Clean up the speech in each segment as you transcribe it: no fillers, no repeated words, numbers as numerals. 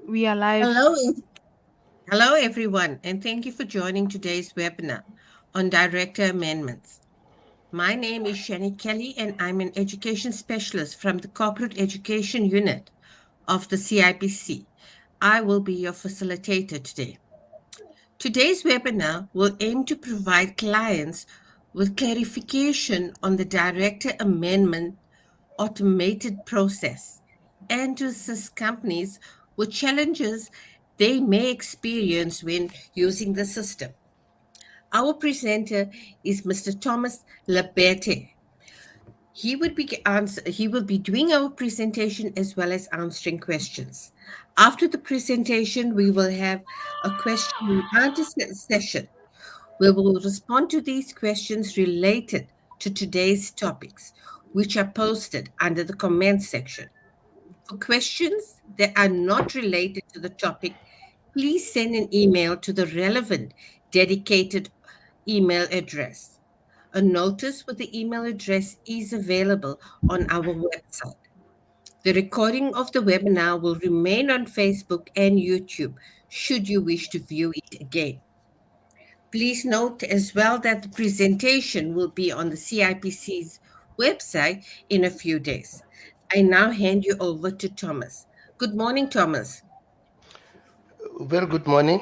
We are live. Hello, hello everyone, and thank you for joining today's webinar on director amendments. My name is Shani Kelly, and I'm an education specialist from the Corporate Education Unit of the CIPC. I will be your facilitator today. Today's webinar will aim to provide clients with clarification on the director amendment automated process and to assist companies with challenges they may experience when using the system. Our presenter is Mr. Thomas Laberte. He will be doing our presentation as well as answering questions. After the presentation, we will have a question and answer session. We will respond to these questions related to today's topics, which are posted under the comments section. For questions that are not related to the topic, please send an email to the relevant dedicated email address. A notice with the email address is available on our website. The recording of the webinar will remain on Facebook and YouTube should you wish to view it again. Please note as well that the presentation will be on the CIPC's website in a few days. I now hand you over to Thomas. Good morning, Thomas. Very good morning,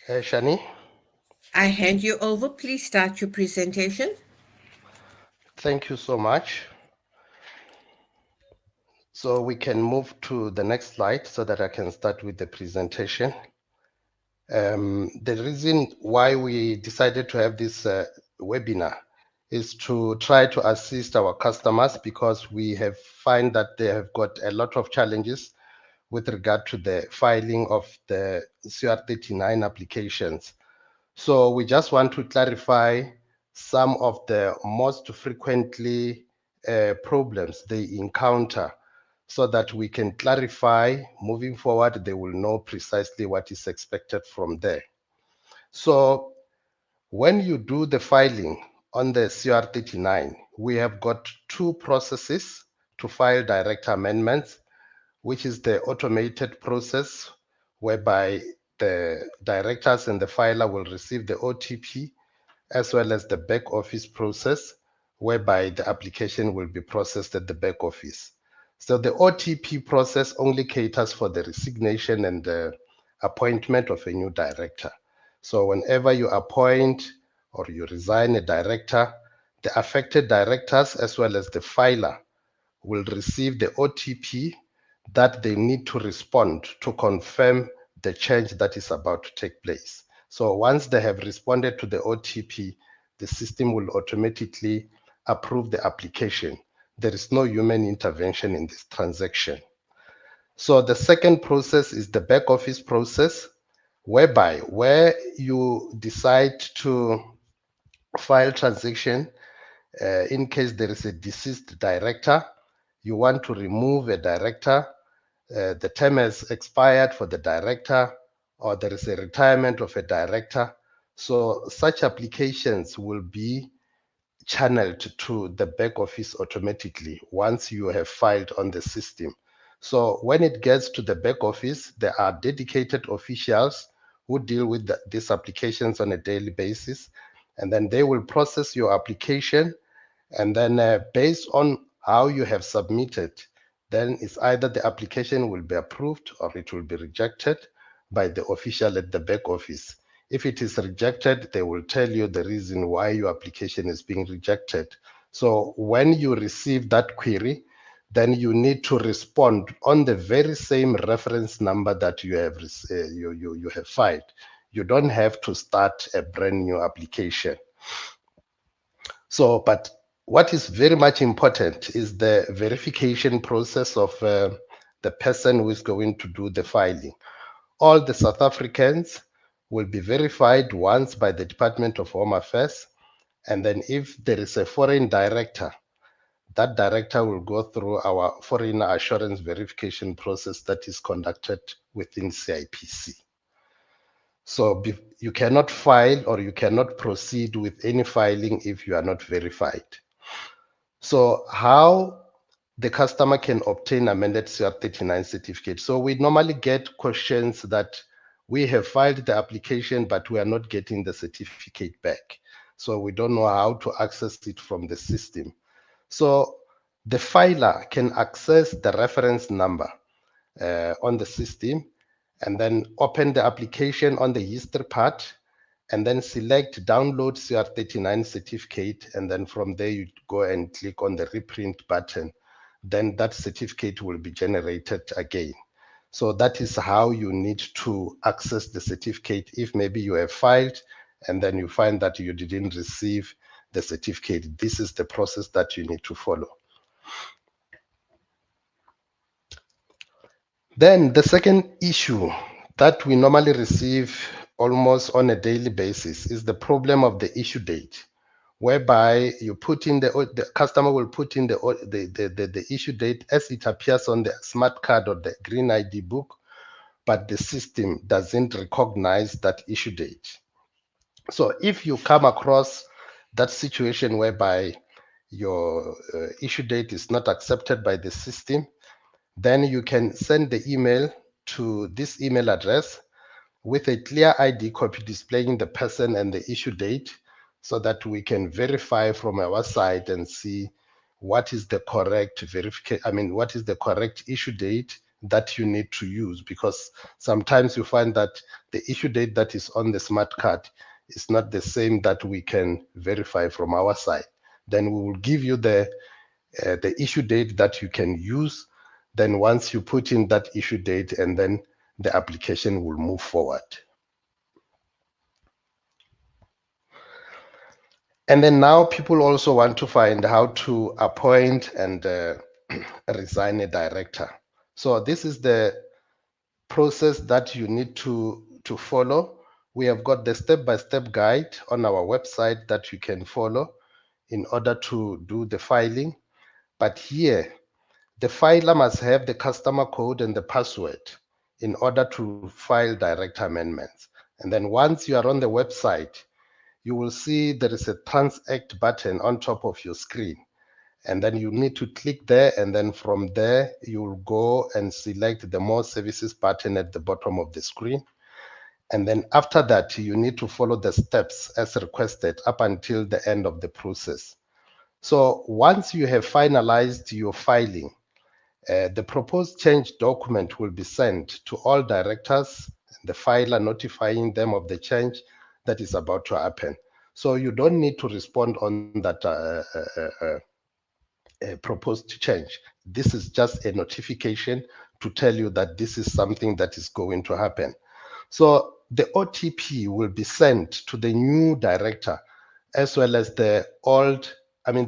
Shani. I hand you over. Please start your presentation. Thank you so much. So we can move to the next slide so that I can start with the presentation. The reason why we decided to have this webinar is to try to assist our customers because we have find that they have got a lot of challenges with regard to the filing of the CR39 applications. So we just want to clarify some of the most frequently problems they encounter so that we can clarify moving forward, they will know precisely what is expected from there. So when you do the filing on the CR39, we have got two processes to file direct amendments, which is the automated process whereby the directors and the filer will receive the OTP, as well as the back office process whereby the application will be processed at the back office. So the OTP process only caters for the resignation and the appointment of a new director. So whenever you appoint or you resign a director, the affected directors as well as the filer will receive the OTP that they need to respond to confirm the change that is about to take place. So once they have responded to the OTP, the system will automatically approve the application. There is no human intervention in this transaction. So the second process is the back office process, whereby where you decide to file transaction in case there is a deceased director, you want to remove a director, the term has expired for the director, or there is a retirement of a director. So such applications will be channeled to the back office automatically once you have filed on the system. So when it gets to the back office, there are dedicated officials who deal with these applications on a daily basis, and then they will process your application, and then based on how you have submitted, then it's either the application will be approved or it will be rejected by the official at the back office. If it is rejected, they will tell you the reason why your application is being rejected. So when you receive that query, then you need to respond on the very same reference number that you have you have filed. You don't have to start a brand new application. So, but what is very much important is the verification process of the person who is going to do the filing. All the South Africans will be verified once by the Department of Home Affairs. And then if there is a foreign director, that director will go through our foreign assurance verification process that is conducted within CIPC. So you cannot file or you cannot proceed with any filing if you are not verified. So how the customer can obtain amended CR39 certificate. So we normally get questions that we have filed the application, but we are not getting the certificate back. So we don't know how to access it from the system. So the filer can access the reference number on the system and then open the application on the history part and then select download CR39 certificate. And then from there, you go and click on the reprint button. Then that certificate will be generated again. So that is how you need to access the certificate. If maybe you have filed and then you find that you didn't receive the certificate, this is the process that you need to follow. Then the second issue that we normally receive almost on a daily basis is the problem of the issue date, whereby you put in the customer will put in the issue date as it appears on the smart card or the green ID book, but the system doesn't recognize that issue date. So if you come across that situation whereby your issue date is not accepted by the system, then you can send the email to this email address with a clear ID copy displaying the person and the issue date so that we can verify from our side and see what is the correct verification, what is the correct issue date that you need to use, because sometimes you find that the issue date that is on the smart card is not the same that we can verify from our side. Then we will give you the issue date that you can use. Then once you put in that issue date, and then the application will move forward. And then now people also want to find how to appoint and resign a director. So this is the process that you need to follow. We have got the step-by-step guide on our website that you can follow in order to do the filing. But here, the filer must have the customer code and the password in order to file director amendments. And then once you are on the website, you will see there is a transact button on top of your screen. And then you need to click there. And then from there, you will go and select the more services button at the bottom of the screen. And then after that, you need to follow the steps as requested up until the end of the process. So once you have finalized your filing, the proposed change document will be sent to all directors, the filer notifying them of the change that is about to happen. So you don't need to respond on that proposed change. This is just a notification to tell you that this is something that is going to happen. So the OTP will be sent to the new director as well as the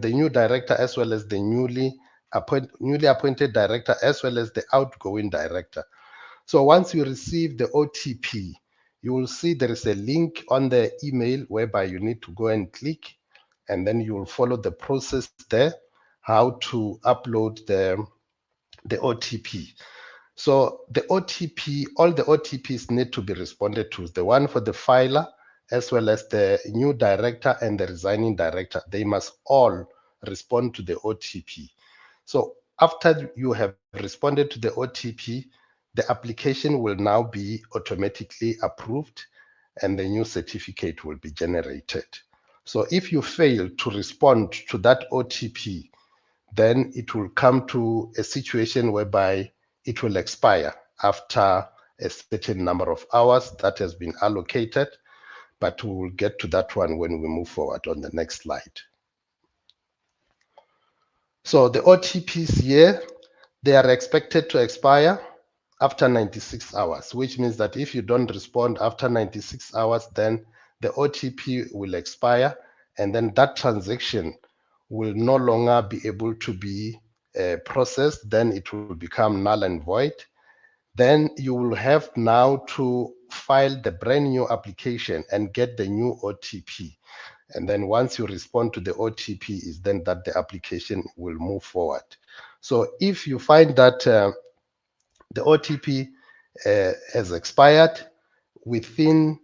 new director as well as the newly appointed director as well as the outgoing director. So once you receive the OTP, you will see there is a link on the email whereby you need to go and click, and then you will follow the process there, how to upload the OTP. So the OTP, all the OTPs need to be responded to. The one for the filer, as well as the new director and the resigning director, they must all respond to the OTP. So after you have responded to the OTP, the application will now be automatically approved and the new certificate will be generated. So if you fail to respond to that OTP, then it will come to a situation whereby it will expire after a certain number of hours that has been allocated, but we will get to that one when we move forward on the next slide. So the OTPs here, they are expected to expire after 96 hours, which means that if you don't respond after 96 hours, then the OTP will expire, and then that transaction will no longer be able to be processed. Then it will become null and void. Then you will have now to file the brand new application and get the new OTP. And then once you respond to the OTP, is then that the application will move forward. So if you find that the OTP has expired within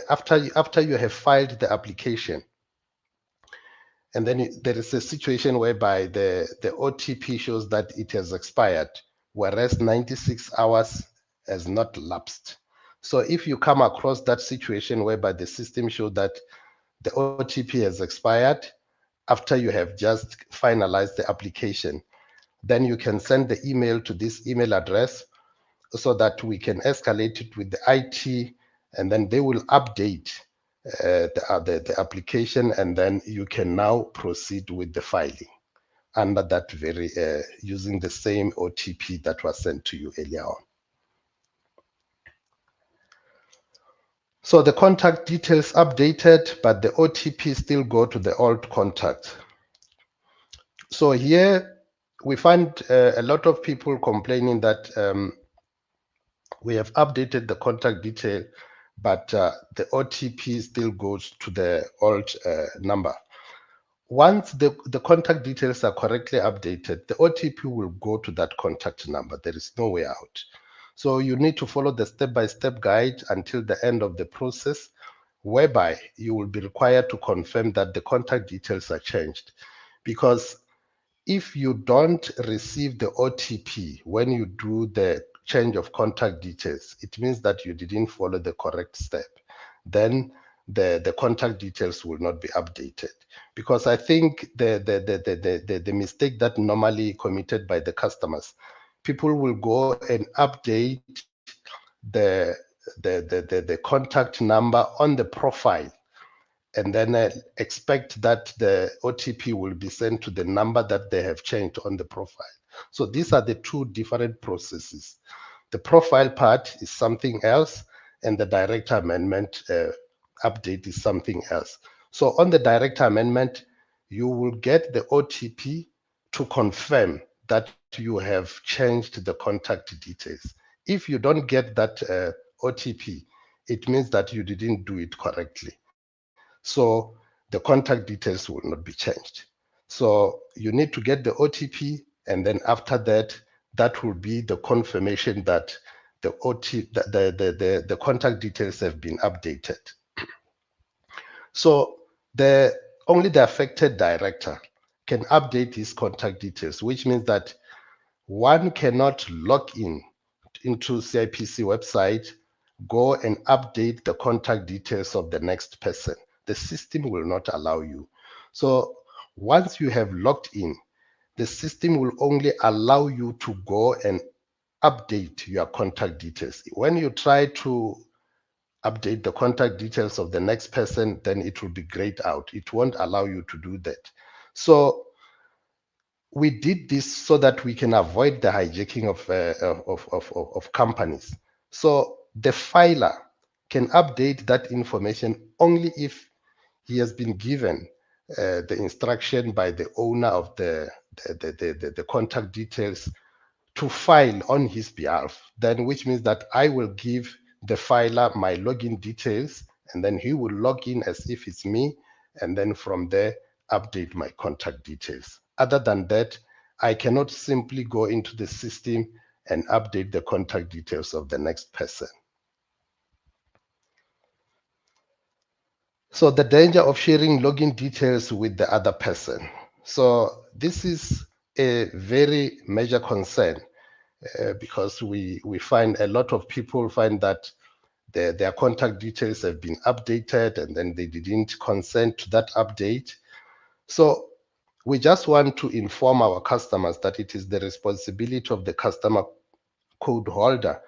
after you have filed the application, and then there is a situation whereby the OTP shows that it has expired, whereas 96 hours has not lapsed. So if you come across that situation whereby the system shows that the OTP has expired after you have just finalized the application, then you can send the email to this email address so that we can escalate it with the IT, and then they will update the application, and then you can now proceed with the filing under that very using the same OTP that was sent to you earlier on. So the contact details updated, but the OTP still go to the old contact. So here we find a lot of people complaining that we have updated the contact detail, but the OTP still goes to the old number. Once the contact details are correctly updated, the OTP will go to that contact number. There is no way out. So you need to follow the step-by-step guide until the end of the process, whereby you will be required to confirm that the contact details are changed. Because if you don't receive the OTP when you do the change of contact details, it means that you didn't follow the correct step. Then the contact details will not be updated. Because I think the mistake that normally committed by the customers, people will go and update the the contact number on the profile, and then expect that the OTP will be sent to the number that they have changed on the profile. So these are the two different processes. The profile part is something else, and the director amendment update is something else. So on the director amendment, you will get the OTP to confirm that you have changed the contact details. If you don't get that OTP, it means that you didn't do it correctly. So the contact details will not be changed. So you need to get the OTP, and then after that, that will be the confirmation that the contact details have been updated. So the only the affected director can update his contact details, which means that one cannot log in into CIPC website, go and update the contact details of the next person. The system will not allow you. So once you have logged in, the system will only allow you to go and update your contact details. When you try to update the contact details of the next person, then it will be grayed out. It won't allow you to do that. So we did this so that we can avoid the hijacking of companies. So the filer can update that information only if he has been given the instruction by the owner of the contact details to file on his behalf, then which means that I will give the filer my login details, and then he will log in as if it's me, and then from there update my contact details. Other than that, I cannot simply go into the system and update the contact details of the next person. So the danger of sharing login details with the other person. So this is a very major concern because we find a lot of people find that their contact details have been updated and then they didn't consent to that update. So we just want to inform our customers that it is the responsibility of the customer code holder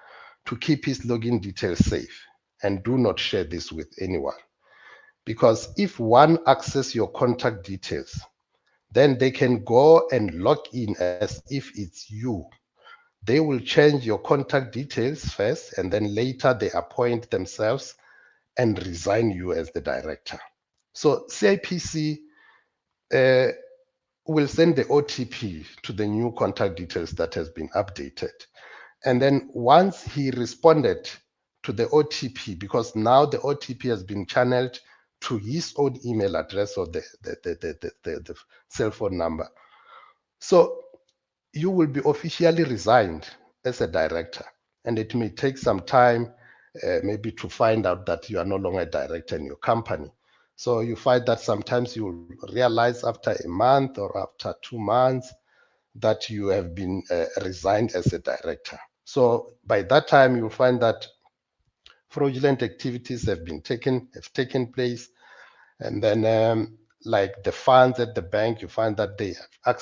to keep his login details safe and do not share this with anyone. Because if one accesses your contact details, then they can go and log in as if it's you. They will change your contact details first, and then later they appoint themselves and resign you as the director. So CIPC will send the OTP to the new contact details that has been updated. And then once he responded to the OTP, because now the OTP has been channeled to his own email address or the cell phone number. So you will be officially resigned as a director, and it may take some time maybe to find out that you are no longer a director in your company. So you find that sometimes you will realize after a month or after 2 months that you have been resigned as a director. So by that time, you'll find that fraudulent activities have taken place, and then like the funds at the bank, you find that they have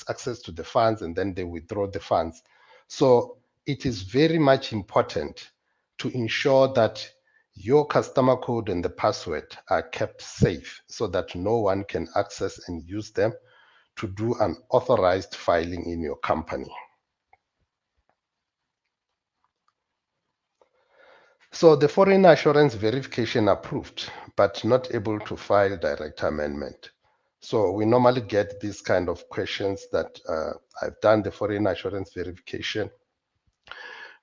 access to the funds, and then they withdraw the funds. So it is very much important to ensure that your customer code and the password are kept safe so that no one can access and use them to do unauthorized filing in your company. So the foreign assurance verification approved, but not able to file direct amendment. So we normally get these kind of questions that I've done the foreign assurance verification,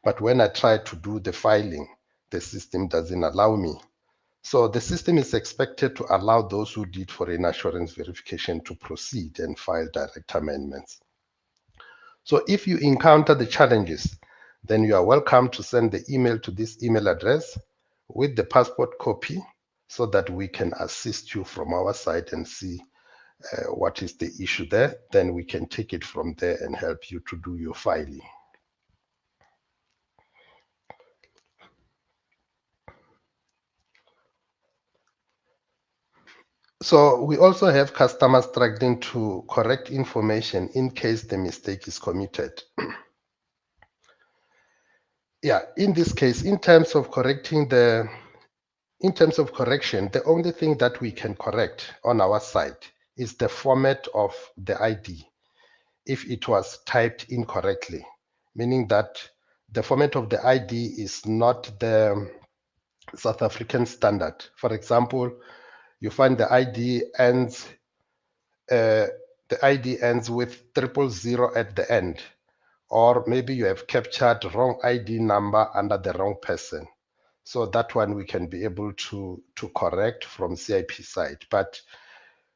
but when I try to do the filing, the system doesn't allow me. So the system is expected to allow those who did foreign assurance verification to proceed and file direct amendments. So if you encounter the challenges, then you are welcome to send the email to this email address with the passport copy so that we can assist you from our side and see what is the issue there. Then we can take it from there and help you to do your filing. So we also have customers struggling to correct information in case the mistake is committed. Yeah, in this case, in terms of correction, the only thing that we can correct on our side is the format of the ID if it was typed incorrectly, meaning that the format of the ID is not the South African standard. For example, you find the ID ends with 000 at the end, or maybe you have captured wrong ID number under the wrong person. So that one we can be able to correct from CIP side, but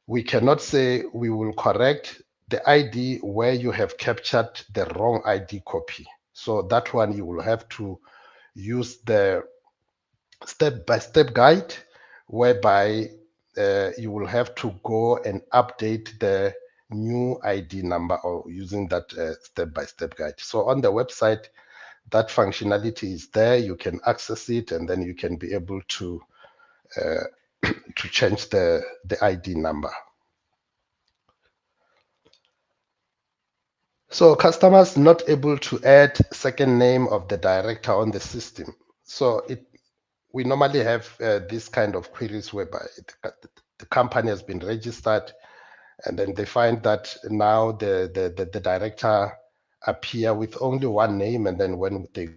we cannot say we will correct the ID where you have captured the wrong ID copy. So that one you will have to use the step-by-step guide whereby you will have to go and update the new ID number or using that step-by-step guide. So on the website, that functionality is there. You can access it, and then you can be able to change the ID number. So customers not able to add second name of the director on the system. So we normally have this kind of queries whereby the company has been registered, and then they find that now the director appear with only one name, and then when they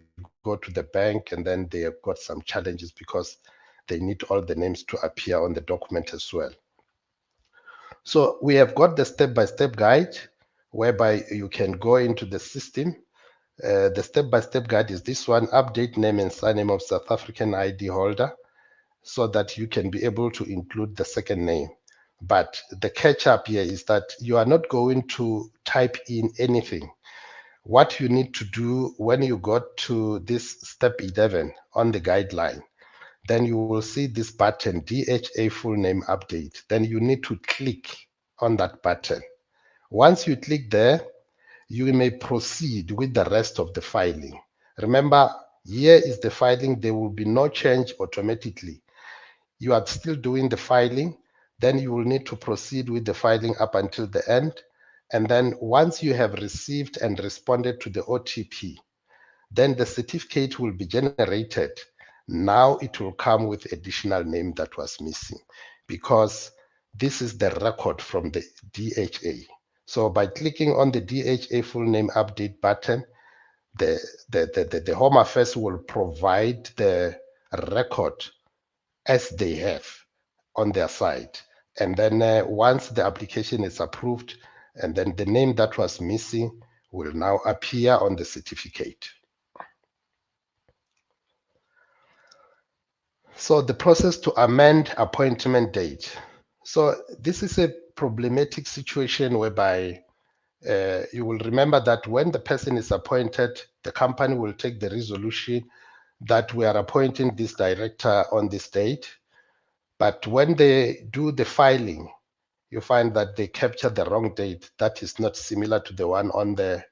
go to the bank, and then they have got some challenges because they need all the names to appear on the document as well. So we have got the step-by-step guide whereby you can go into the system. The step-by-step guide is this one: update name and surname of South African ID holder, so that you can be able to include the second name. But the catch up here is that you are not going to type in anything. What you need to do when you got to this step 11 on the guideline, then you will see this button, DHA full name update. Then you need to click on that button. Once you click there, you may proceed with the rest of the filing. Remember, here is the filing. There will be no change automatically. You are still doing the filing, then you will need to proceed with the filing up until the end. And then once you have received and responded to the OTP, then the certificate will be generated. Now it will come with additional name that was missing because this is the record from the DHA. So by clicking on the DHA full name update button, the Home Affairs will provide the record as they have on their side. And then once the application is approved, and then the name that was missing will now appear on the certificate. So the process to amend appointment date. So this is a problematic situation whereby you will remember that when the person is appointed, the company will take the resolution that we are appointing this director on this date. But when they do the filing, you find that they capture the wrong date that is not similar to the one on the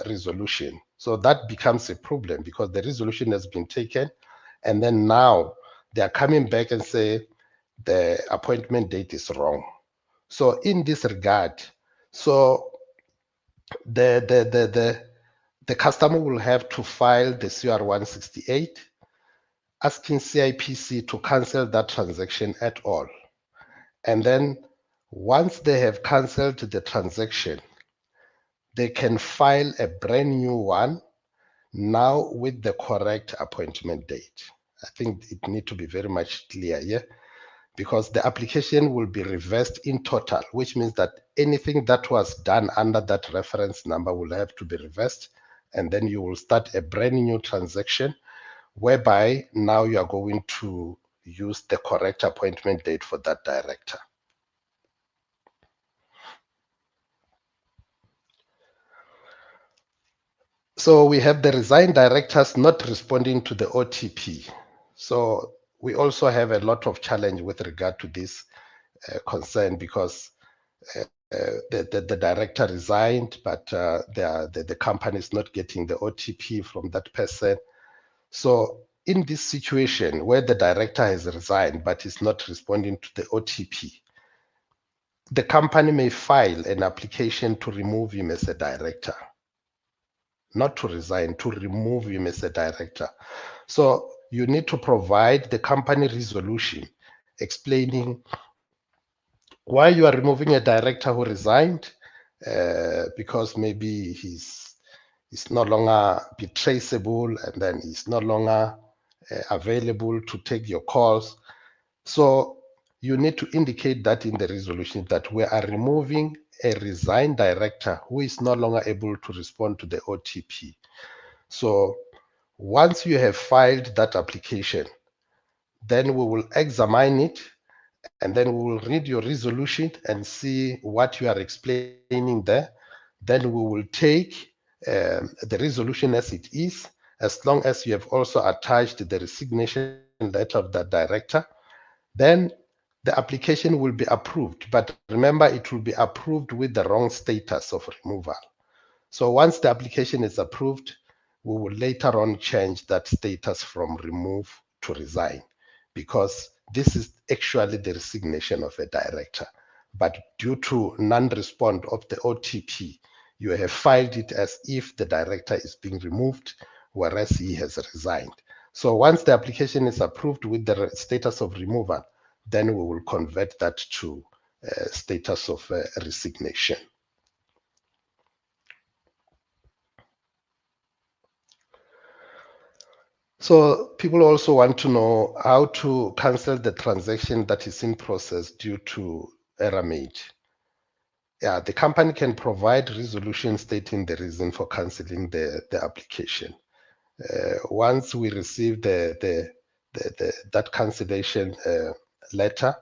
resolution. So that becomes a problem because the resolution has been taken, and then now they are coming back and say the appointment date is wrong. So in this regard, so the customer will have to file the CR 168 asking CIPC to cancel that transaction at all. And then once they have canceled the transaction, they can file a brand new one now with the correct appointment date. I think it needs to be very much clear here because the application will be reversed in total, which means that anything that was done under that reference number will have to be reversed. And then you will start a brand new transaction whereby now you are going to use the correct appointment date for that director. So we have the resigned directors not responding to the OTP. So we also have a lot of challenge with regard to this concern because the director resigned, but the company is not getting the OTP from that person. So in this situation where the director has resigned but is not responding to the OTP, the company may file an application to remove him as a director, not to resign, to remove him as a director. So you need to provide the company resolution explaining why you are removing a director who resigned, because maybe he's no longer be traceable and then he's no longer available to take your calls. So you need to indicate that in the resolution that we are removing a resigned director who is no longer able to respond to the OTP. So once you have filed that application, then we will examine it and then we will read your resolution and see what you are explaining there. Then we will take the resolution as it is, as long as you have also attached the resignation letter of that director. Then the application will be approved. But remember, it will be approved with the wrong status of removal. So once the application is approved, we will later on change that status from remove to resign, because this is actually the resignation of a director. But due to non-response of the OTP, you have filed it as if the director is being removed, whereas he has resigned. So once the application is approved with the status of removal, then we will convert that to status of resignation. So people also want to know how to cancel the transaction that is in process due to error made. Yeah, the company can provide resolution stating the reason for canceling the application. Once we receive that cancellation letter,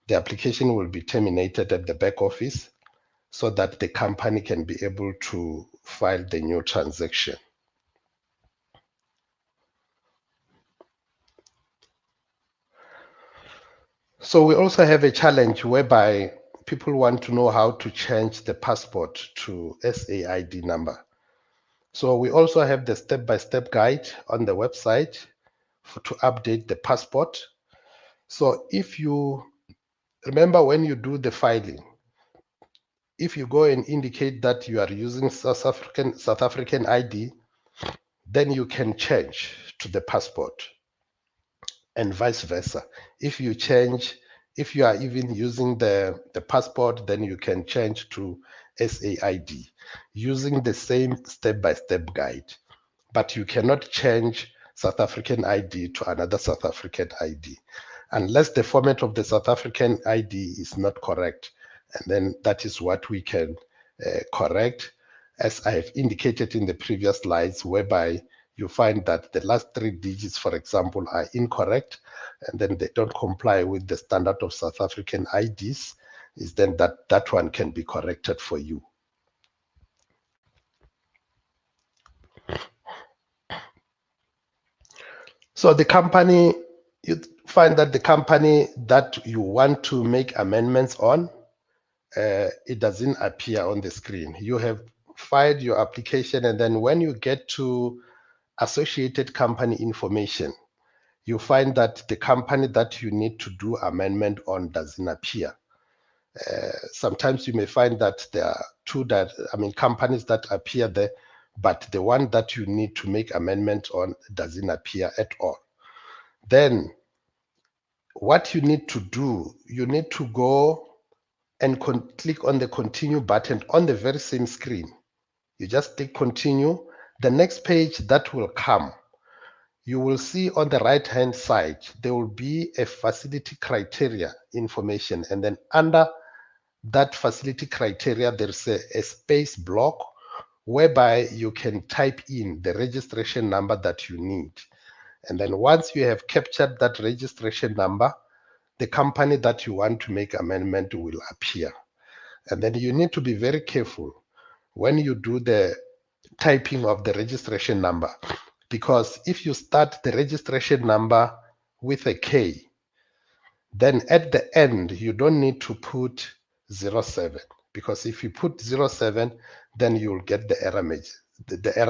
the application will be terminated at the back office so that the company can be able to file the new transaction. So we also have a challenge whereby people want to know how to change the passport to SAID number. So we also have the step-by-step guide on the website to update the passport. So if you remember, when you do the filing, if you go and indicate that you are using South African ID, then you can change to the passport, and vice versa. If you are even using the passport, then you can change to SAID using the same step-by-step guide. But you cannot change South African ID to another South African ID unless the format of the South African ID is not correct. And then that is what we can correct, as I have indicated in the previous slides, whereby you find that the last 3 digits, for example, are incorrect, and then they don't comply with the standard of South African IDs, is then that one can be corrected for you. So the company, find that the company that you want to make amendments on, it doesn't appear on the screen. You have filed your application, and then when you get to associated company information, you find that the company that you need to do amendment on doesn't appear. Sometimes you may find that there are companies that appear there, but the one that you need to make amendment on doesn't appear at all. Then what you need to do, you need to go and click on the continue button on the very same screen. You just click continue. The next page that will come, you will see on the right hand side, there will be a facility criteria information. And then under that facility criteria, there's a space block whereby you can type in the registration number that you need. And then once you have captured that registration number, the company that you want to make amendment will appear. And then you need to be very careful when you do the typing of the registration number, because if you start the registration number with a K, then at the end, you don't need to put 07, because if you put 07, then you'll get the error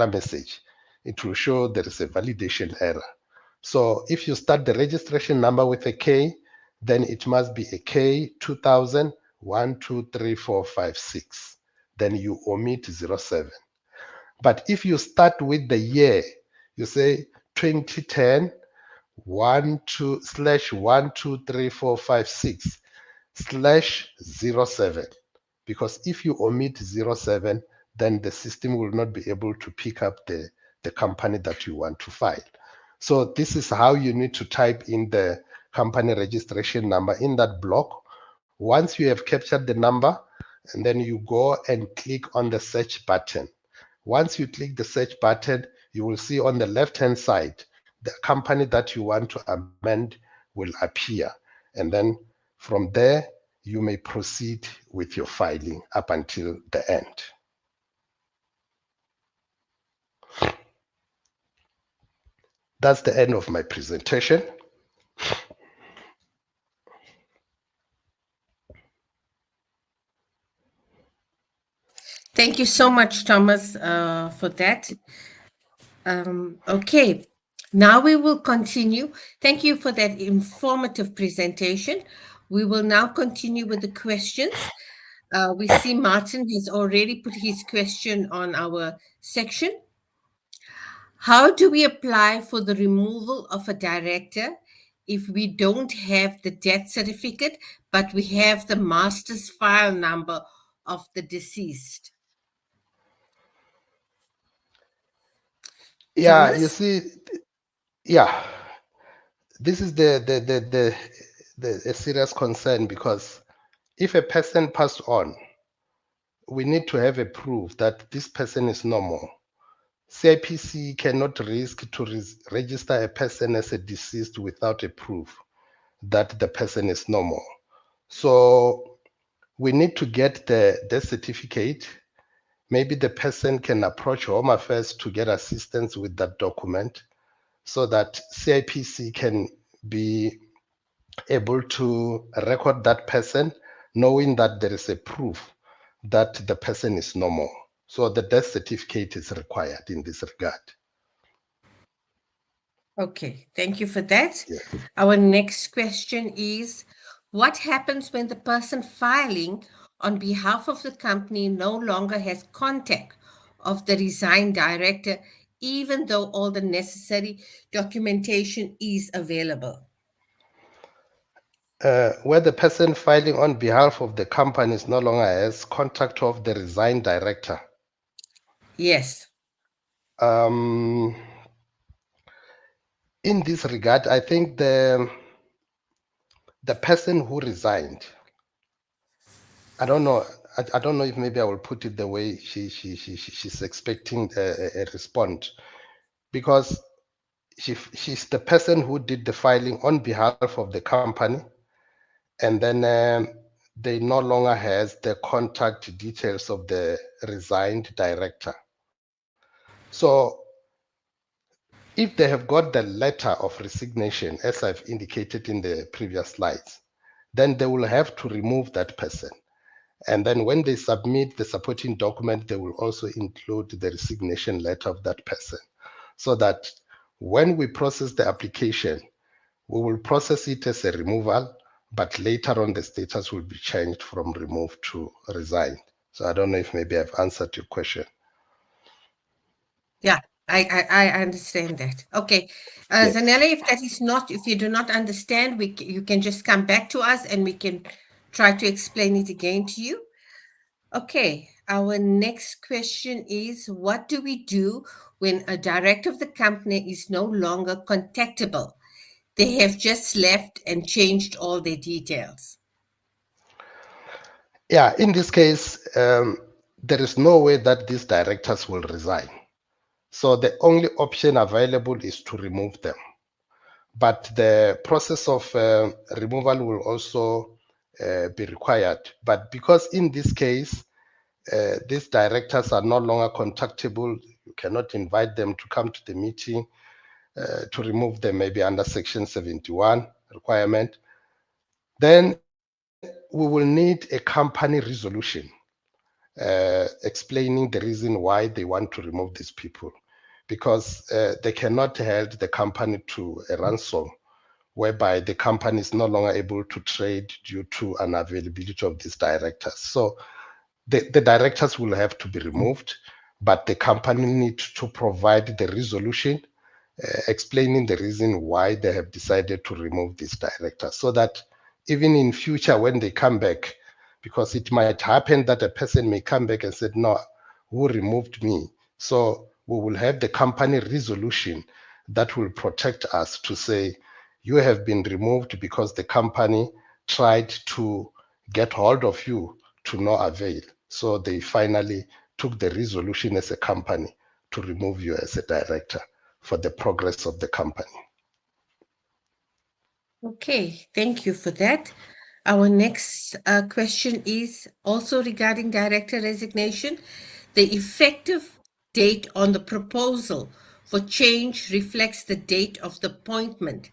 message. It will show there is a validation error. So if you start the registration number with a K, then it must be a K 2000 1 2 3 4 5 6. Then you omit 07. But if you start with the year, you say 2010 /12345/6 /07, because if you omit 07, then the system will not be able to pick up the company that you want to file. So this is how you need to type in the company registration number in that block. Once you have captured the number, and then you go and click on the search button. Once you click the search button, you will see on the left-hand side, the company that you want to amend will appear. And then from there, you may proceed with your filing up until the end. That's the end of my presentation. Thank you so much, Thomas, for that. Okay, now we will continue. Thank you for that informative presentation. We will now continue with the questions. We see Martin has already put his question on our section. How do we apply for the removal of a director if we don't have the death certificate, but we have the master's file number of the deceased? Yeah, Thomas? you see, yeah, this is a serious concern, because if a person passed on, we need to have a proof that this person is normal. CIPC cannot risk to register a person as a deceased without a proof that the person is normal. So we need to get the death certificate. Maybe the person can approach Home Affairs to get assistance with that document, so that CIPC can be able to record that person, knowing that there is a proof that the person is normal. So the death certificate is required in this regard. Okay, thank you for that. Yeah. Our next question is, what happens when the person filing on behalf of the company no longer has contact of the resigned director, even though all the necessary documentation is available? Where the person filing on behalf of the company is no longer has contact of the resigned director. Yes. In this regard, I think the person who resigned, I don't know if maybe I will put it the way she's expecting a response, because she's the person who did the filing on behalf of the company, and then they no longer has the contact details of the resigned director. So If they have got the letter of resignation, as I've indicated in the previous slides, then they will have to remove that person. And then when they submit the supporting document, they will also include the resignation letter of that person, so that when we process the application, we will process it as a removal, but later on the status will be changed from removed to resigned. So I don't know if maybe I've answered your question. Yeah, I understand that. Okay. Yes. Zanele, if that is not, if you do not understand, you can just come back to us and we can try to explain it again to you. Okay, our next question is, what do we do when a director of the company is no longer contactable? They have just left and changed all their details. Yeah, in this case, there is no way that these directors will resign. So the only option available is to remove them. But the process of removal will also be required. But because in this case, these directors are no longer contactable, you cannot invite them to come to the meeting. To remove them maybe under Section 71 requirement, then we will need a company resolution explaining the reason why they want to remove these people, because they cannot hold the company to a ransom whereby the company is no longer able to trade due to unavailability of these directors. So the directors will have to be removed, but the company needs to provide the resolution explaining the reason why they have decided to remove this director, so that even in future when they come back, because it might happen that a person may come back and said, no, who removed me? So we will have the company resolution that will protect us to say, you have been removed because the company tried to get hold of you to no avail. So they finally took the resolution as a company to remove you as a director for the progress of the company. Okay, thank you for that. Our next question is also regarding director resignation. The effective date on the proposal for change reflects the date of the appointment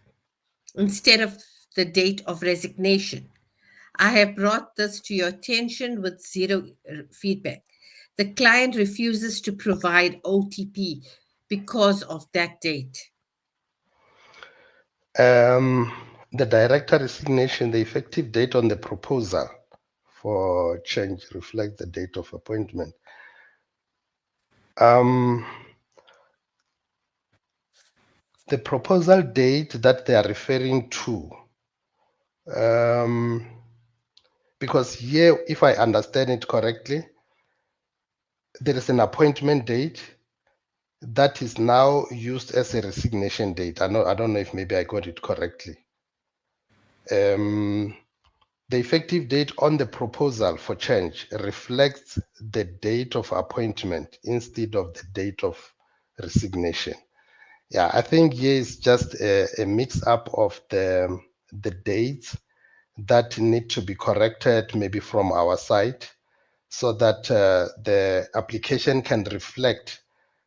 instead of the date of resignation. I have brought this to your attention with zero feedback. The client refuses to provide OTP because of that date. The director resignation, the effective date on the proposal for change reflects the date of appointment. The proposal date that they are referring to, because here, if I understand it correctly, there is an appointment date that is now used as a resignation date. I don't know if maybe I got it correctly. The effective date on the proposal for change reflects the date of appointment instead of the date of resignation. Yeah, I think here is just a mix up of the dates that need to be corrected maybe from our side, so that the application can reflect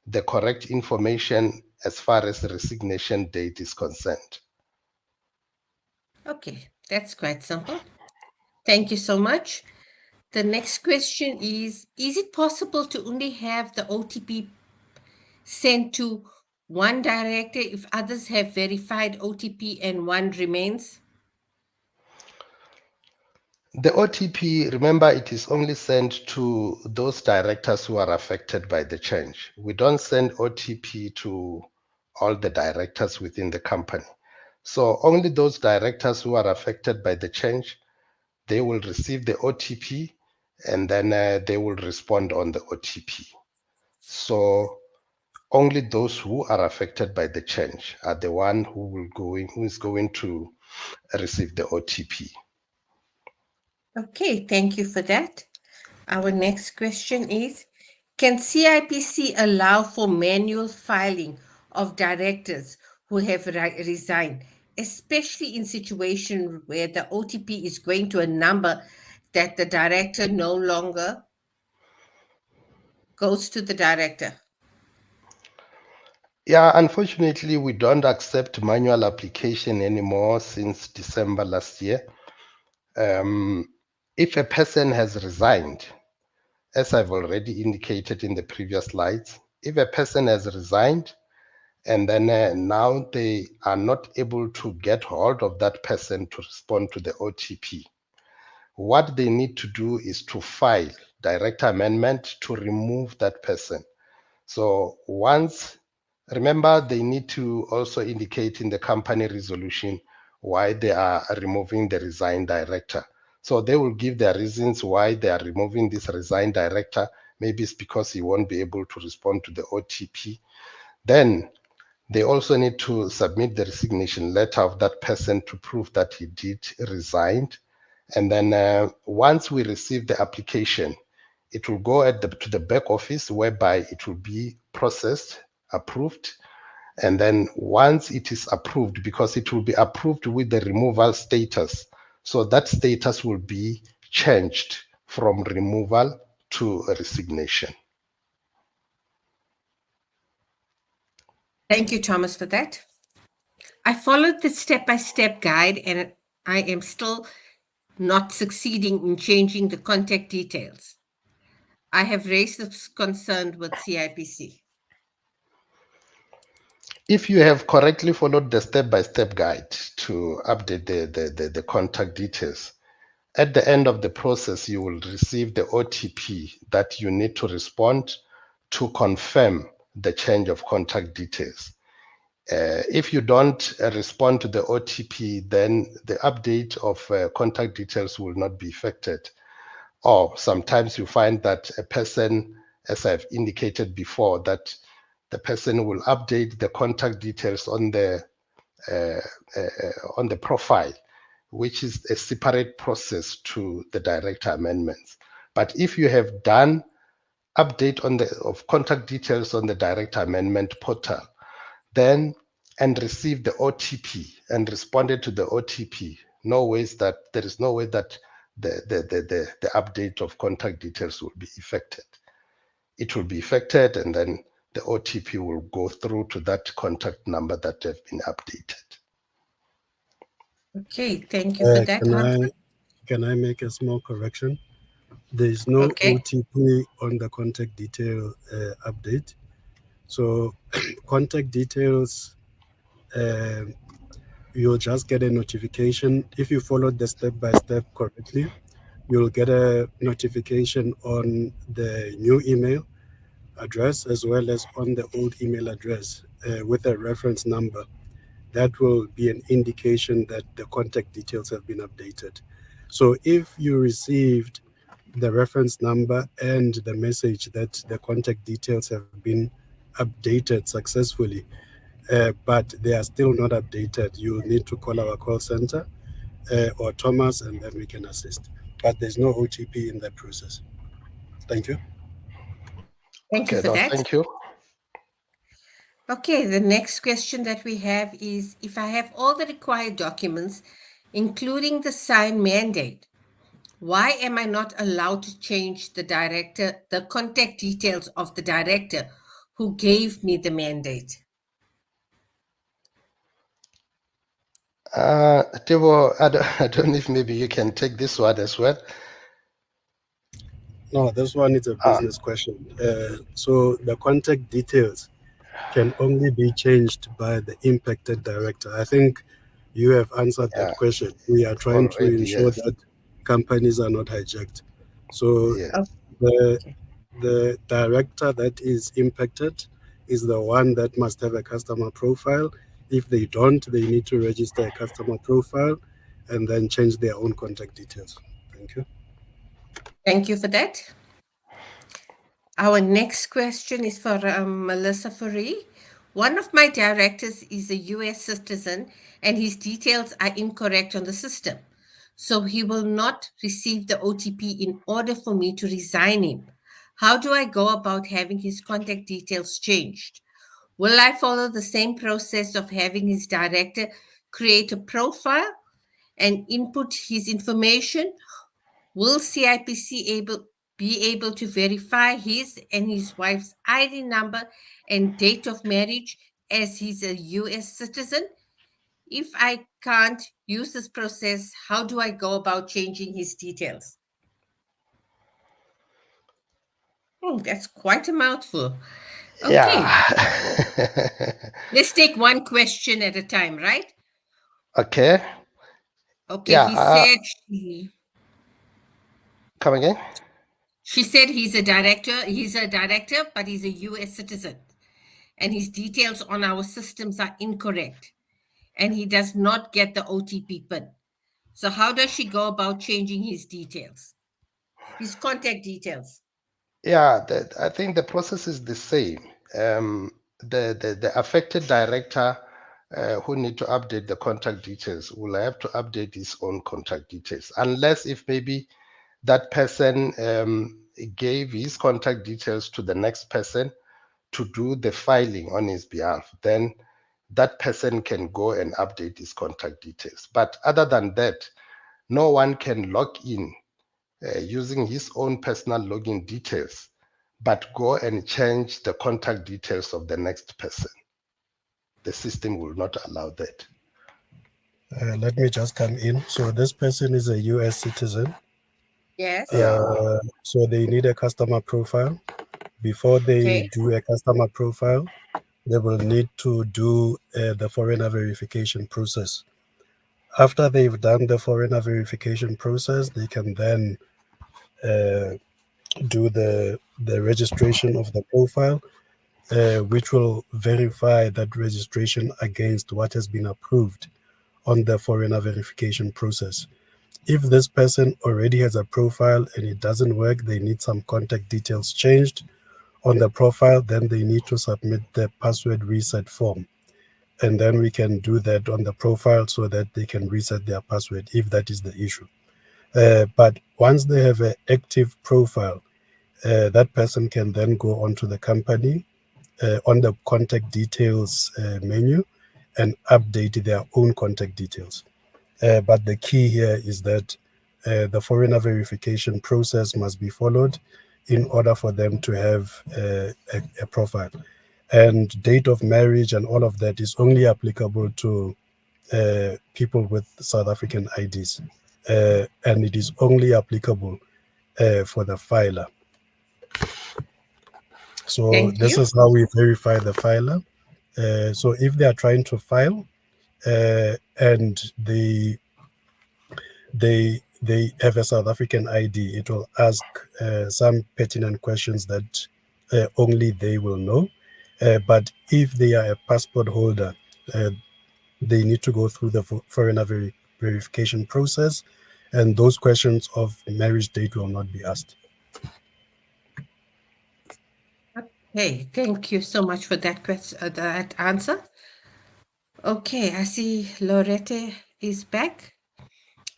the correct information as far as the resignation date is concerned. Okay, that's quite simple. Thank you so much. The next question is it possible to only have the OTP sent to one director if others have verified OTP and one remains? The OTP, remember, it is only sent to those directors who are affected by the change. We don't send OTP to all the directors within the company. So only those directors who are affected by the change, they will receive the OTP, and then they will respond on the OTP. So only those who are affected by the change are the one who is going to receive the OTP. Okay, thank you for that. Our next question is, can CIPC allow for manual filing of directors who have resigned, especially in situation where the OTP is going to a number that the director no longer goes to the director? Yeah, unfortunately, we don't accept manual application anymore since December last year. If a person has resigned, as I've already indicated in the previous slides, if a person has resigned and then now they are not able to get hold of that person to respond to the OTP, what they need to do is to file direct amendment to remove that person. So once, remember, they need to also indicate in the company resolution why they are removing the resigned director. So they will give their reasons why they are removing this resigned director. Maybe it's because he won't be able to respond to the OTP. Then they also need to submit the resignation letter of that person to prove that he did resign. And then once we receive the application, it will go to the back office whereby it will be processed, approved. And then once it is approved, because it will be approved with the removal status, so that status will be changed from removal to resignation. Thank you, Thomas, for that. I followed the step-by-step guide and I am still not succeeding in changing the contact details. I have raised this concern with CIPC. If you have correctly followed the step-by-step guide to update the contact details, at the end of the process, you will receive the OTP that you need to respond to confirm the change of contact details. If you don't respond to the OTP, then the update of contact details will not be affected. Or sometimes you find that a person, as I've indicated before, that the person will update the contact details on the profile, which is a separate process to the director amendments. But if you have done update of contact details on the director amendment portal, then and received the OTP and responded to the OTP, there is no way that the update of contact details will be affected. It will be affected, and then the OTP will go through to that contact number that have been updated. Okay, thank you for that answer. Can I make a small correction? There is no OTP on the contact detail update. So contact details, you'll just get a notification. If you followed the step-by-step correctly, you'll get a notification on the new email address as well as on the old email address with a reference number. That will be an indication that the contact details have been updated. So if you received the reference number and the message that the contact details have been updated successfully, but they are still not updated, you need to call our call center or Thomas, and then we can assist. But there's no OTP in that process. Thank you. Thank you for that. Thank you. Okay, the next question that we have is, if I have all the required documents, including the signed mandate, why am I not allowed to change the contact details of the director who gave me the mandate? Tebo, I don't know if maybe you can take this one as well. No, this one is a business question. So the contact details can only be changed by the impacted director. I think you have answered that question. We are trying to ensure that companies are not hijacked. So the director that is impacted is the one that must have a customer profile. If they don't, they need to register a customer profile and then change their own contact details. Thank you. Thank you for that. Our next question is for Melissa Fourie. One of my directors is a US citizen and his details are incorrect on the system. So he will not receive the OTP in order for me to resign him. How do I go about having his contact details changed? Will I follow the same process of having his director create a profile and input his information? Will CIPC be able to verify his and his wife's ID number and date of marriage as he's a US citizen? If I can't use this process, how do I go about changing his details? That's quite a mouthful. Okay, Yeah. let's take one question at a time, right? Okay. Okay, Yeah. he said Come again? she said he's a director. He's a director, but he's a US citizen. And his details on our systems are incorrect. And he does not get the OTP PIN. So how does she go about changing his details? His contact details. Yeah, I think the process is the same. The affected director who need to update the contact details will have to update his own contact details, unless if maybe that person gave his contact details to the next person to do the filing on his behalf, then that person can go and update his contact details. But other than that, no one can log in using his own personal login details, but go and change the contact details of the next person. The system will not allow that. Let me just come in. So this person is a US citizen. Yes. Yeah. So they need a customer profile. Before they Okay. do a customer profile, they will need to do the foreigner verification process. After they've done the foreigner verification process, they can then do the registration of the profile, which will verify that registration against what has been approved on the foreigner verification process. If this person already has a profile and it doesn't work, they need some contact details changed on the profile, then they need to submit the password reset form. And then we can do that on the profile so that they can reset their password if that is the issue. But once they have an active profile, that person can then go onto the company on the contact details menu and update their own contact details. But the key here is that the foreigner verification process must be followed in order for them to have a profile. And date of marriage and all of that is only applicable to people with South African IDs. And it is only applicable for the filer. So Thank this you. is how we verify the filer. So if they are trying to file and they have a South African ID, it will ask some pertinent questions that only they will know. But if they are a passport holder, they need to go through the foreigner verification process, and those questions of marriage date will not be asked. Okay, thank you so much for that question, that answer. Okay, I see Lorette is back.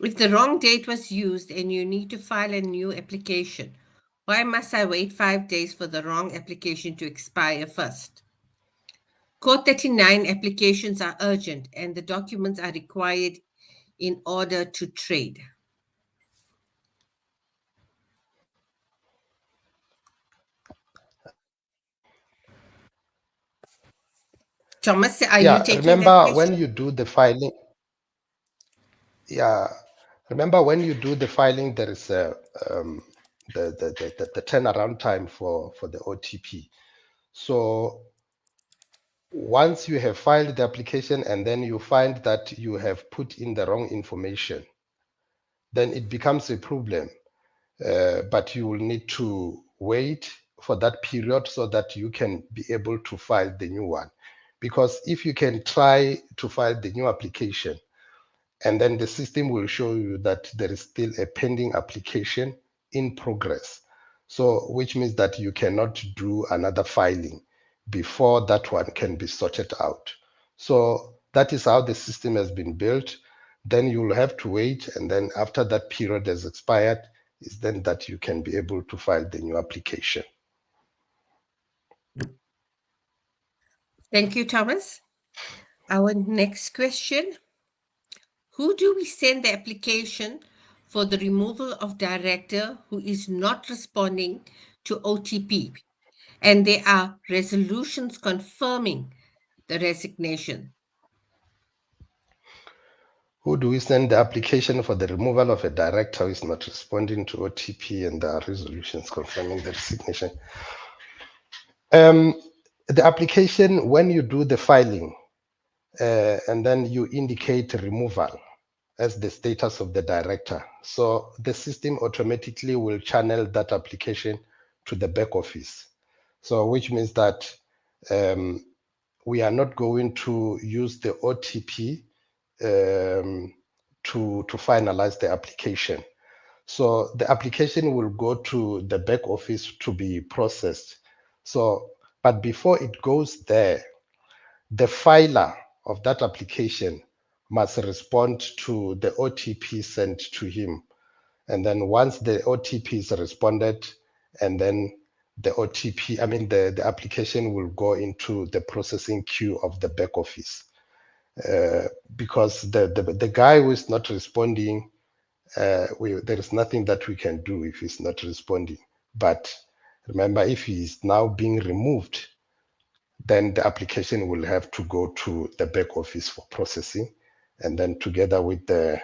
If the wrong date was used and you need to file a new application, why must I wait 5 days for the wrong application to expire first? Code 39 applications are urgent and the documents are required in order to trade. Thomas, are you taking that Remember question? when you do the filing. Yeah, remember when you do the filing, there is a the turnaround time for the OTP. So once you have filed the application and then you find that you have put in the wrong information, then it becomes a problem. But you will need to wait for that period so that you can be able to file the new one. Because if you can try to file the new application, and then the system will show you that there is still a pending application in progress. So, which means that you cannot do another filing before that one can be sorted out. So that is how the system has been built. Then you'll have to wait, and then after that period has expired, is then that you can be able to file the new application. Thank you, Thomas. Our next question. Who do we send the application for the removal of director who is not responding to OTP? And there are resolutions confirming the resignation? Who do we send the application for the removal of a director who is not responding to OTP and the resolutions confirming the resignation? The application, when you do the filing, and then you indicate removal as the status of the director. So the system automatically will channel that application to the back office. So which means that we are not going to use the OTP to finalize the application. So the application will go to the back office to be processed. So, but before it goes there, the filer of that application must respond to the OTP sent to him. And then once the OTP is responded, and then the OTP, I mean, the application will go into the processing queue of the back office. Because the guy who is not responding, there is nothing that we can do if he's not responding. But remember, if he is now being removed, then the application will have to go to the back office for processing, and then together with the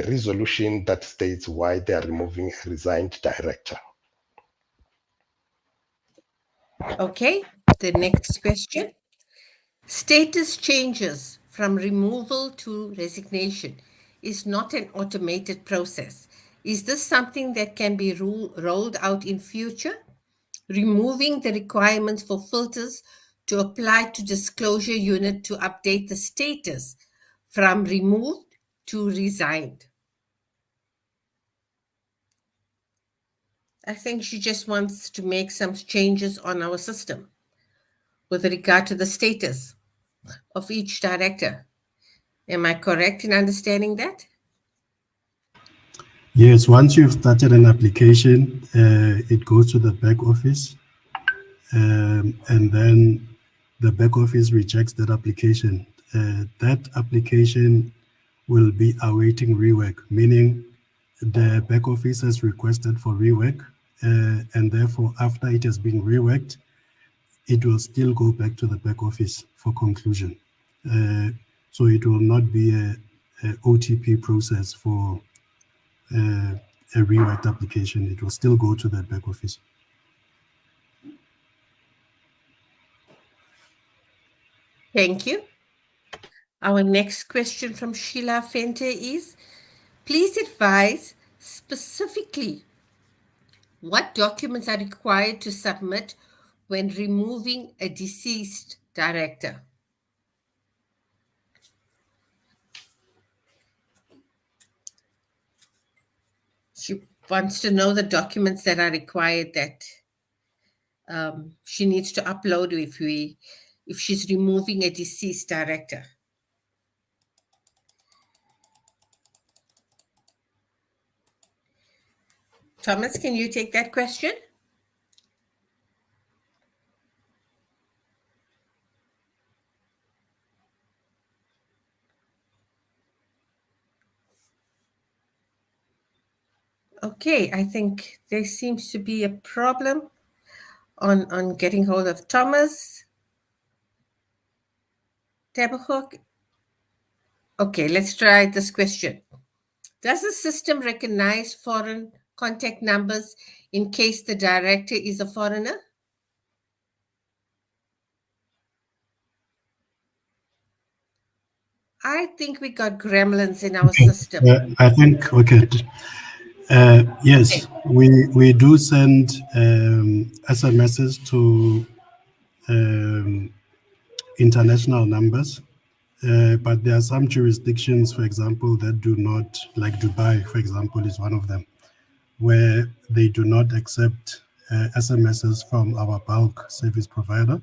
resolution that states why they are removing a resigned director. Okay, the next question. Status changes from removal to resignation is not an automated process. Is this something that can be rolled out in future? Removing the requirements for filters to apply to disclosure unit to update the status from removed to resigned. I think she just wants to make some changes on our system with regard to the status of each director. Am I correct in understanding that? Yes, once you've started an application, it goes to the back office, and then the back office rejects that application. That application will be awaiting rework, meaning the back office has requested for rework, and therefore after it has been reworked, it will still go back to the back office for conclusion. So it will not be a OTP process for a reworked application. It will still go to the back office. Thank you. Our next question from Sheila Fente is, please advise specifically what documents are required to submit when removing a deceased director. She wants to know the documents that are required that she needs to upload if she's removing a deceased director. Thomas, can you take that question? Okay, I think there seems to be a problem on getting hold of Thomas. Tebogo. Okay, let's try this question. Does the system recognize foreign contact numbers in case the director is a foreigner? I think we got gremlins in our system. I think, okay. Yes, we do send SMSs to international numbers, but there are some jurisdictions, for example, that do not, like Dubai, for example, is one of them, where they do not accept SMSs from our bulk service provider.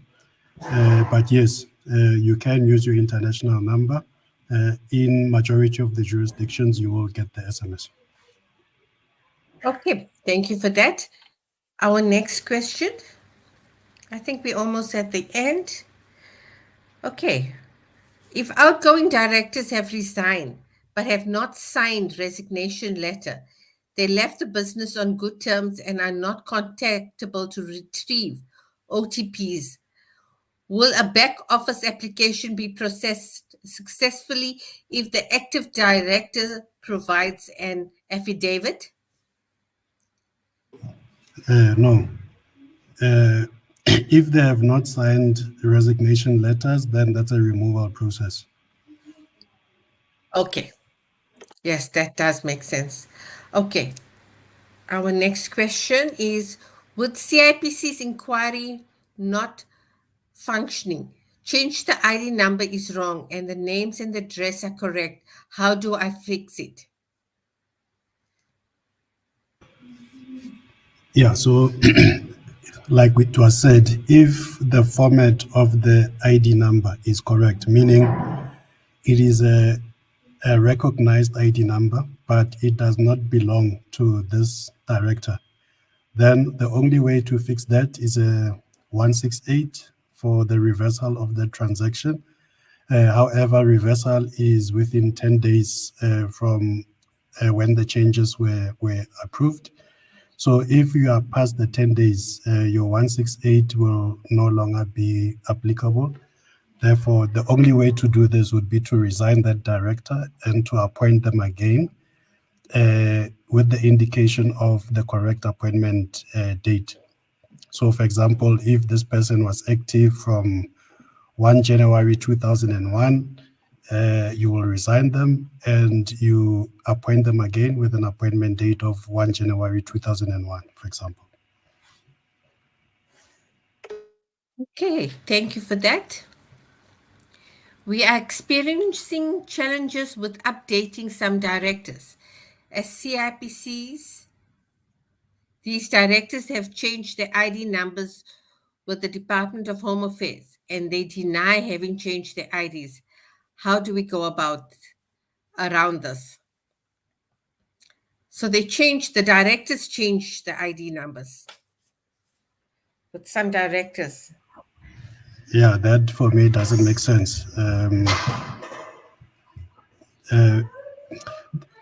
But yes, you can use your international number. In majority of the jurisdictions, you will get the SMS. Okay, thank you for that. Our next question. I think we're almost at the end. Okay. If outgoing directors have resigned but have not signed resignation letter, they left the business on good terms and are not contactable to retrieve OTPs, Will a back office application be processed successfully if the active director provides an affidavit? No. If they have not signed resignation letters, then that's a removal process. Okay. Yes, that does make sense. Okay. Our next question is, with CIPC's inquiry not functioning, change the ID number is wrong and the names and the address are correct. How do I fix it? Yeah, so like it was said, if the format of the ID number is correct, meaning it is a recognized ID number, but it does not belong to this director, then the only way to fix that is a 168 for the reversal of the transaction. However, reversal is within 10 days from when the changes were approved. So if you are past the 10 days, your 168 will no longer be applicable. Therefore, the only way to do this would be to resign that director and to appoint them again with the indication of the correct appointment date. So for example, if this person was active from 1 January 2001, you will resign them and you appoint them again with an appointment date of 1 January 2001, for example. Okay, thank you for that. We are experiencing challenges with updating some directors. As CIPCs, these directors have changed their ID numbers with the Department of Home Affairs and they deny having changed their IDs. How do we go about around this? So the directors changed the ID numbers with some directors. Yeah, that for me doesn't make sense.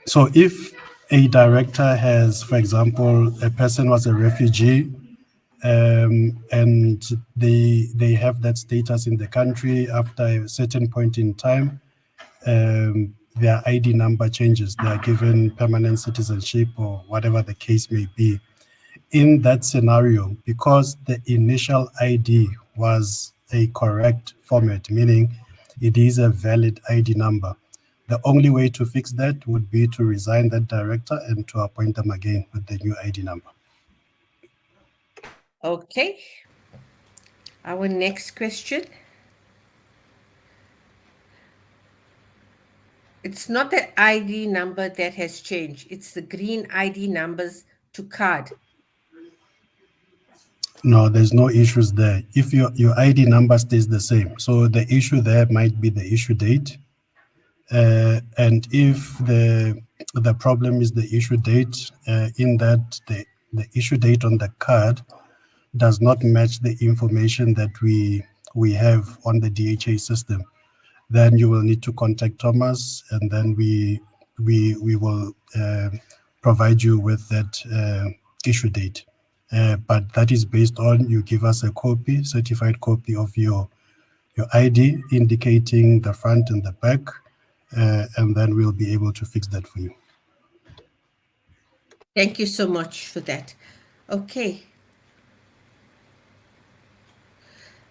So if a director has, for example, a person was a refugee and they have that status in the country after a certain point in time, their ID number changes. They are given permanent citizenship or whatever the case may be. In that scenario, because the initial ID was a correct format, meaning it is a valid ID number, the only way to fix that would be to resign that director and to appoint them again with the new ID number. Okay. Our next question. It's not the ID number that has changed. It's the green ID numbers to card. No, there's no issues there. If your ID number stays the same, so the issue there might be the issue date. And if the problem is the issue date, in that the issue date on the card does not match the information that we have on the DHA system, then you will need to contact Thomas, and then we will provide you with that issue date. But that is based on you give us a copy, certified copy of your ID indicating the front and the back, and then we'll be able to fix that for you. Thank you so much for that. Okay.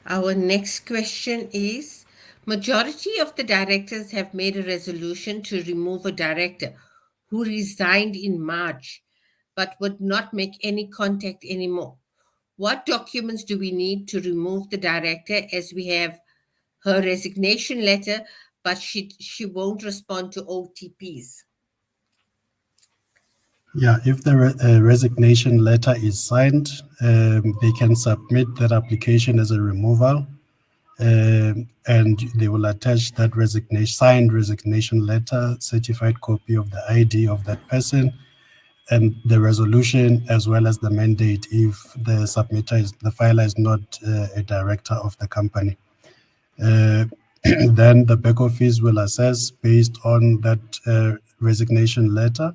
Our next question is, majority of the directors have made a resolution to remove a director who resigned in March but would not make any contact anymore. What documents do we need to remove the director, as we have her resignation letter, but she won't respond to OTPs? Yeah, if the resignation letter is signed, they can submit that application as a removal, and they will attach that signed resignation letter, certified copy of the ID of that person, and the resolution, as well as the mandate if the the filer is not a director of the company. Then the back office will assess based on that resignation letter,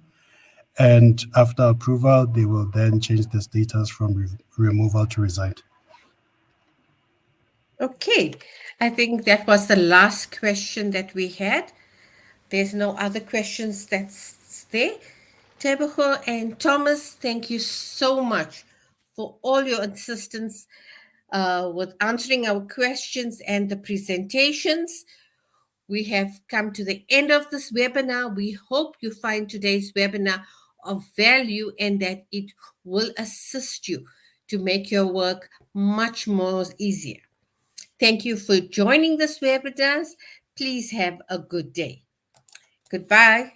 and after approval, they will then change the status from removal to resigned. Okay, I think that was the last question that we had. There's no other questions that's there. Tebucho and Thomas, thank you so much for all your assistance with answering our questions and the presentations. We have come to the end of this webinar. We hope you find today's webinar of value and that it will assist you to make your work much more easier. Thank you for joining this webinar. Please have a good day. Goodbye.